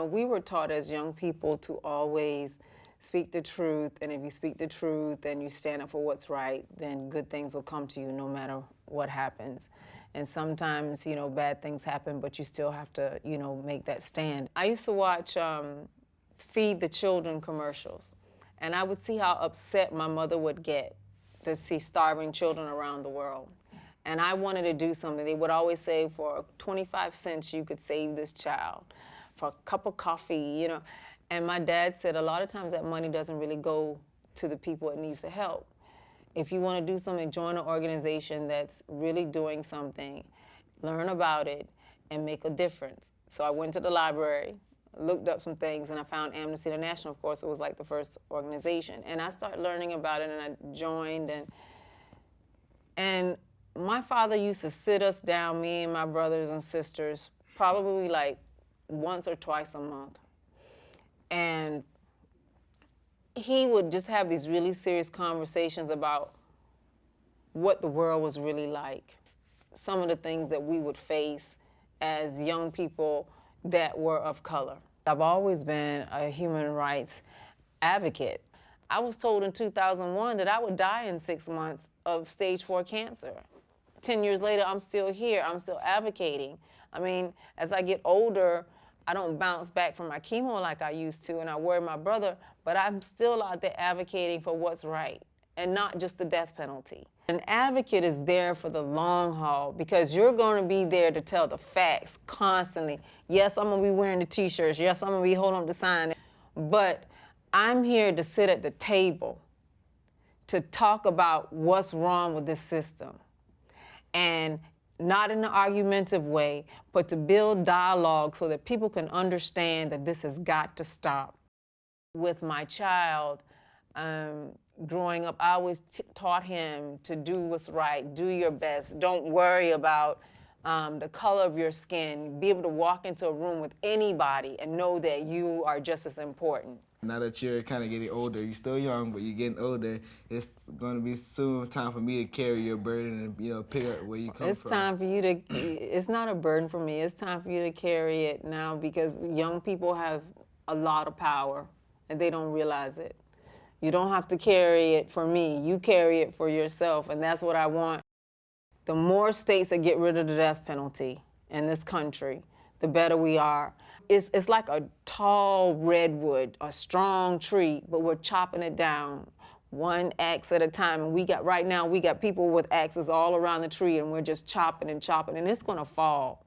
We were taught as young people to always speak the truth, and if you speak the truth and you stand up for what's right, then good things will come to you no matter what happens. And sometimes, bad things happen, but you still have to, make that stand. I used to watch Feed the Children commercials, and I would see how upset my mother would get to see starving children around the world. And I wanted to do something. They would always say, for 25 cents, you could save this child. For a cup of coffee, And my dad said a lot of times that money doesn't really go to the people it needs to help. If you want to do something, join an organization that's really doing something, learn about it, and make a difference. So I went to the library, looked up some things, and I found Amnesty International. Of course, it was like the first organization. And I started learning about it, and I joined. And my father used to sit us down, me and my brothers and sisters, probably like once or twice a month. And he would just have these really serious conversations about what the world was really like. Some of the things that we would face as young people that were of color. I've always been a human rights advocate. I was told in 2001 that I would die in 6 months of stage 4 cancer. 10 years later, I'm still here. I'm still advocating. I mean, as I get older, I don't bounce back from my chemo like I used to, and I worry my brother, but I'm still out there advocating for what's right, and not just the death penalty. An advocate is there for the long haul, because you're going to be there to tell the facts constantly. Yes, I'm going to be wearing the T-shirts. Yes, I'm going to be holding up the sign. But I'm here to sit at the table to talk about what's wrong with this system. And not in an argumentative way, but to build dialogue so that people can understand that this has got to stop. With my child, growing up, I always taught him to do what's right, do your best, don't worry about the color of your skin, be able to walk into a room with anybody and know that you are just as important. Now that you're kind of getting older, you're still young, but you're getting older, it's going to be soon time for me to carry your burden and, pick up where you come from. It's time for you to, it's not a burden for me, it's time for you to carry it now, because young people have a lot of power and they don't realize it. You don't have to carry it for me, you carry it for yourself, and that's what I want. The more states that get rid of the death penalty in this country, the better we are. It's like a tall redwood, a strong tree, but we're chopping it down one axe at a time. And right now we got people with axes all around the tree, and we're just chopping and chopping, and it's gonna fall.